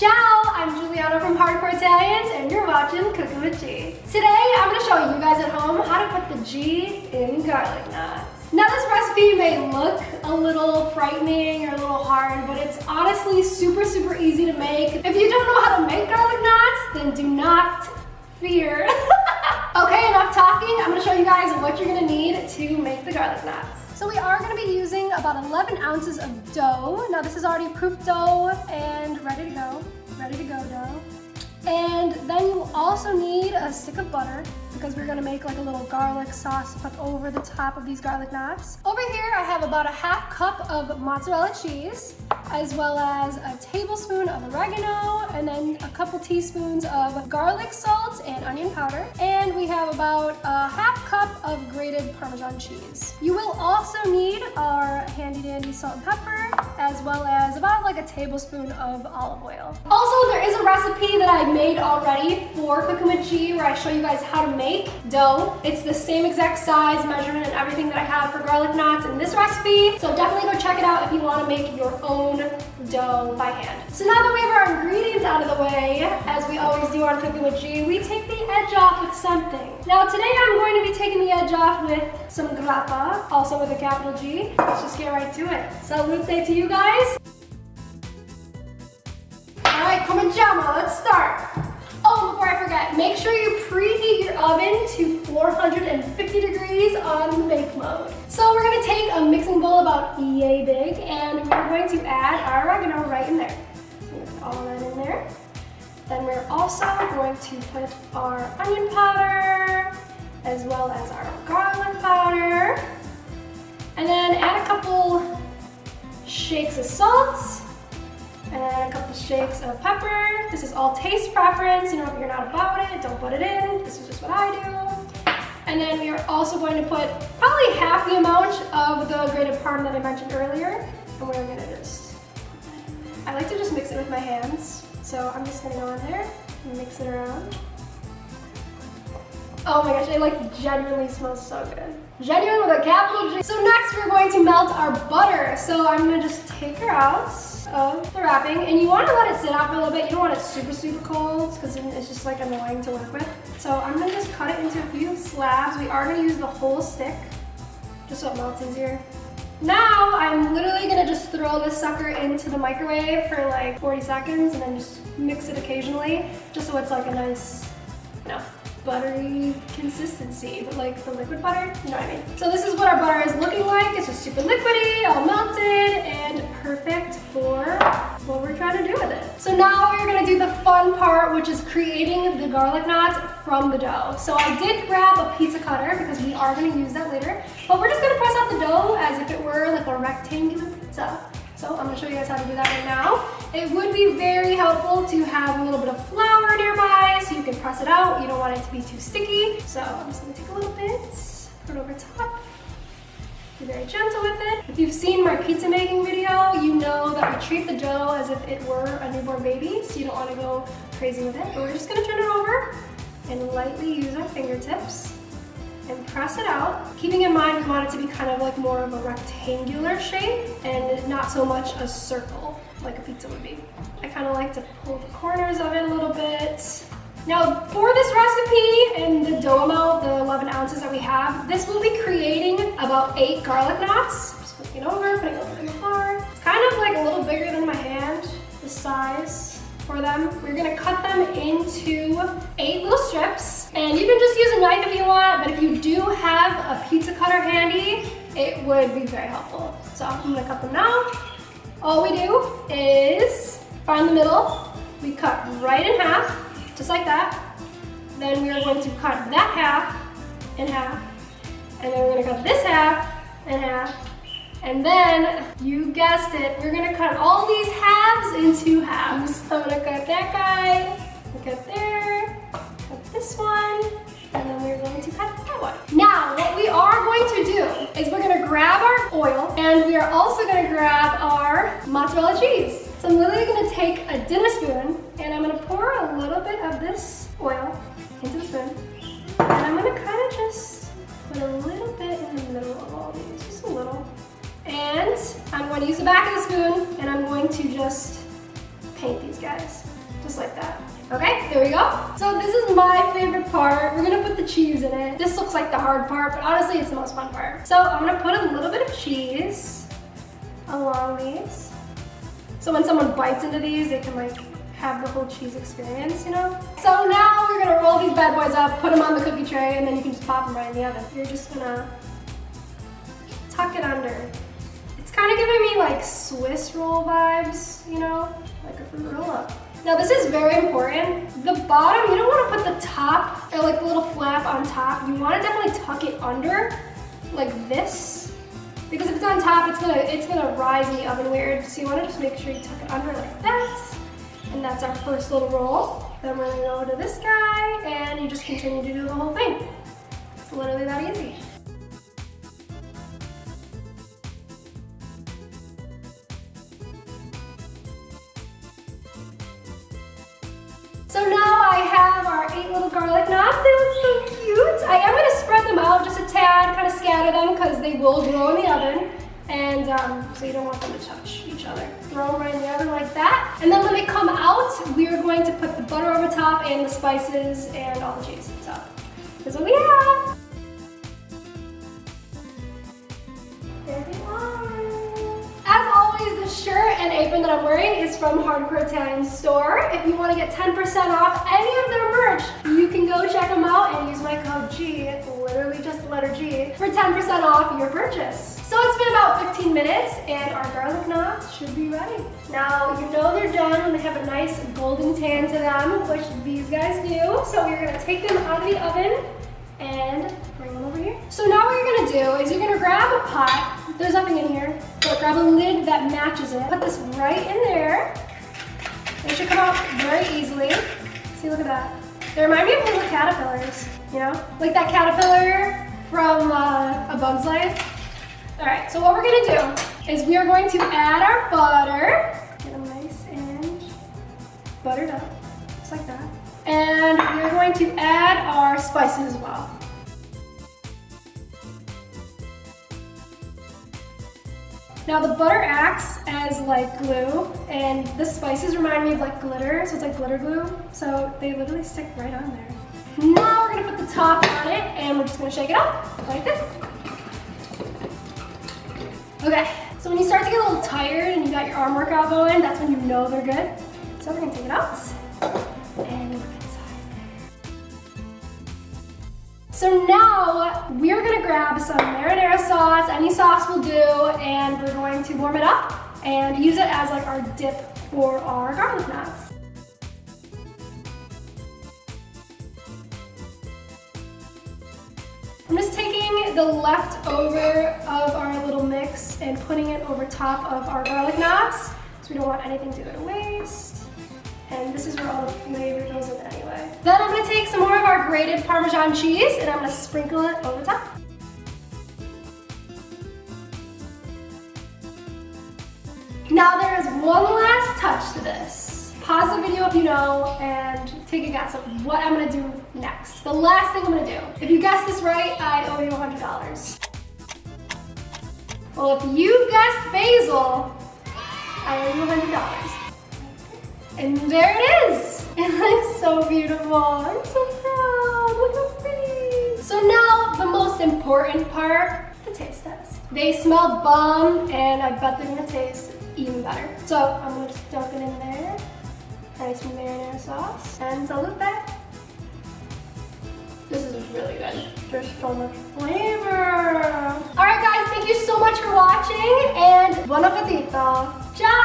Ciao, I'm Giuliana from Hardcore Italians and you're watching Cooking with G. Today I'm going to show you guys at home how to put the G in garlic knots. Now this recipe may look a little frightening or a little hard, but it's honestly super easy to make. If you don't know how to make garlic knots, then do not fear. Okay, enough talking. I'm going to show you guys what you're going to need to make the garlic knots. So we are going to be using about 11 ounces of dough. Now this is already proof dough and ready to go. Ready to go dough. And then you also need a stick of butter because we're going to make like a little garlic sauce put over the top of these garlic knots. Over here I have about a half cup of mozzarella cheese, as well as a tablespoon of oregano, and then a couple teaspoons of garlic salt and onion powder. And we have about a half cup of grated Parmesan cheese. You will also need our handy dandy salt and pepper, as well as about like a tablespoon of olive oil. Also, there is a recipe that I made already for Cooking with G where I show you guys how to make dough. It's the same exact size, measurement, and everything that I have for garlic knots in this recipe. So definitely go check it out if you want to make your own dough by hand. So now that we have our ingredients out of the way, as we always do on Cooking with G, we take the edge off with something. Now today I'm going to be taking the edge off with some grappa, also with a capital G. Let's just get right to it. Salute to you guys. Alright, cominciamo, let's start. Oh, before I forget, make sure you preheat your oven to 450 degrees on the bake mode. So we're going to take a mixing bowl about yay big, and we're going to add our oregano right in there. So we're going to put all that in there. Then we're also going to put our onion powder, as well as our garlic powder. And then add a couple shakes of salt. And then a couple shakes of pepper. This is all taste preference. You know, if you're not about it, don't put it in. This is just what I do. And then we are also going to put probably half the amount of the grated parm that I mentioned earlier. And we're gonna I like to just mix it with my hands. So I'm just gonna go in there and mix it around. Oh my gosh, it genuinely smells so good. Genuine with a capital G. So next we're going to melt our butter. So I'm gonna just take her out of the wrapping, and you want to let it sit out for a little bit. You don't want it super cold because then it's just like annoying to work with. So I'm gonna just cut it into a few slabs. We are gonna use the whole stick just so it melts easier. Now I'm literally gonna just throw this sucker into the microwave for like 40 seconds and then just mix it occasionally just so it's like a nice, buttery consistency, but like the liquid butter, you know what I mean? So this is what our butter is looking like. It's just super liquidy, all melted, and perfect for what we're trying to do with it. So now we're gonna do the fun part, which is creating the garlic knots from the dough. So I did grab a pizza cutter because we are gonna use that later, but we're just gonna press out the dough as if it were like a rectangular pizza. So I'm gonna show you guys how to do that right now. It would be very helpful to have a little bit of flour nearby so you can press it out. You don't want it to be too sticky. So I'm just gonna take a little bit, put it over top. Be very gentle with it. If you've seen my pizza making video, you know that we treat the dough as if it were a newborn baby, so you don't wanna go crazy with it. But we're just gonna turn it over and lightly use our fingertips and press it out. Keeping in mind we want it to be kind of like more of a rectangular shape and not so much a circle like a pizza would be. I kind of like to pull the corners of it a little bit. Now for this recipe and the dough amount, the 11 ounces that we have, this will be creating about 8 garlic knots. Just flipping it over, putting it over in the flour. It's kind of like a little bigger than my hand, the size. For them, we're gonna cut them into 8 little strips, and you can just use a knife if you want, but if you do have a pizza cutter handy, it would be very helpful. So I'm gonna cut them now. All we do is find the middle, we cut right in half, just like that. Then we are going to cut that half in half, and then we're gonna cut this half in half. And then, you guessed it, we're gonna cut all these halves into halves. So I'm gonna cut that guy, cut there, cut this one, and then we're going to cut that one. Now, what we are going to do is we're gonna grab our oil, and we are also gonna grab our mozzarella cheese. So I'm literally gonna take a dinner spoon, and I'm gonna pour a little bit of this oil into the spoon, and I'm gonna kind of just put a little bit in the middle of all these, just a little. And I'm going to use the back of the spoon, and I'm going to just paint these guys, just like that. Okay, there we go. So this is my favorite part. We're gonna put the cheese in it. This looks like the hard part, but honestly, it's the most fun part. So I'm gonna put a little bit of cheese along these. So when someone bites into these, they can like have the whole cheese experience, you know? So now we're gonna roll these bad boys up, put them on the cookie tray, and then you can just pop them right in the oven. You're just gonna tuck it under. It's kind of giving me like Swiss roll vibes, you know? Like a fruit roll up. Now this is very important. The bottom, you don't want to put the top, or like the little flap on top. You want to definitely tuck it under, like this. Because if it's on top, it's gonna rise in the oven weird. So you want to just make sure you tuck it under like that. And that's our first little roll. Then we're gonna go to this guy, and you just continue to do the whole thing. It's literally that easy. So now I have our 8 little garlic knots. They look so cute. I am gonna spread them out just a tad, kind of scatter them because they will grow in the oven. And so you don't want them to touch each other. Throw them right in the oven like that. And then when they come out, we are going to put the butter over top and the spices and all the cheese. So this is what we have. There we are. As always, the shirt and apron that I'm wearing is from Hardcore Italian Store. If you want to get 10% off any of their merch, you can go check them out and use my code G, literally just the letter G, for 10% off your purchase. So it's been about 15 minutes and our garlic knots should be ready. Now, you know they're done when they have a nice golden tan to them, which these guys do. So we're gonna take them out of the oven and bring them over here. So now what you're gonna do is you're gonna grab a pot. There's nothing in here, but grab a lid that matches it. Put this right in there. They should come out very easily. See, look at that. They remind me of little caterpillars, you know? Like that caterpillar from A Bug's Life. All right, so what we're gonna do is we are going to add our butter. Get them nice and buttered up, just like that. And we're going to add our spices as well. Now the butter acts as like glue, and the spices remind me of like glitter, so it's like glitter glue. So they literally stick right on there. Now we're gonna put the top on it, and we're just gonna shake it up like this. Okay, so when you start to get a little tired and you got your arm workout going, that's when you know they're good. So we're gonna take it out and look inside. So now we're gonna grab some marinara sauce, any sauce will do, and we're going to warm it up and use it as like our dip for our garlic knots. I'm just taking the leftover of our little mix and putting it over top of our garlic knots, so we don't want anything to go to waste. And this is where all the flavor goes in anyway. Then I'm gonna take some more of our grated Parmesan cheese and I'm gonna sprinkle it over top. Now there is one last touch to this. Pause the video if you know and take a guess of what I'm gonna do next. The last thing I'm gonna do. If you guessed this right, I owe you $100. Well, if you guessed basil, I owe you $100. And there it is. It looks so beautiful. I'm so proud. Look how pretty. So now the most important part, the taste test. They smell bomb and I bet they're gonna taste even better. So I'm gonna just dump it in there. Nice marinara sauce. And salute that. This is really good. There's so much flavor. All right guys, thank you so much for watching and buon appetito. Ciao!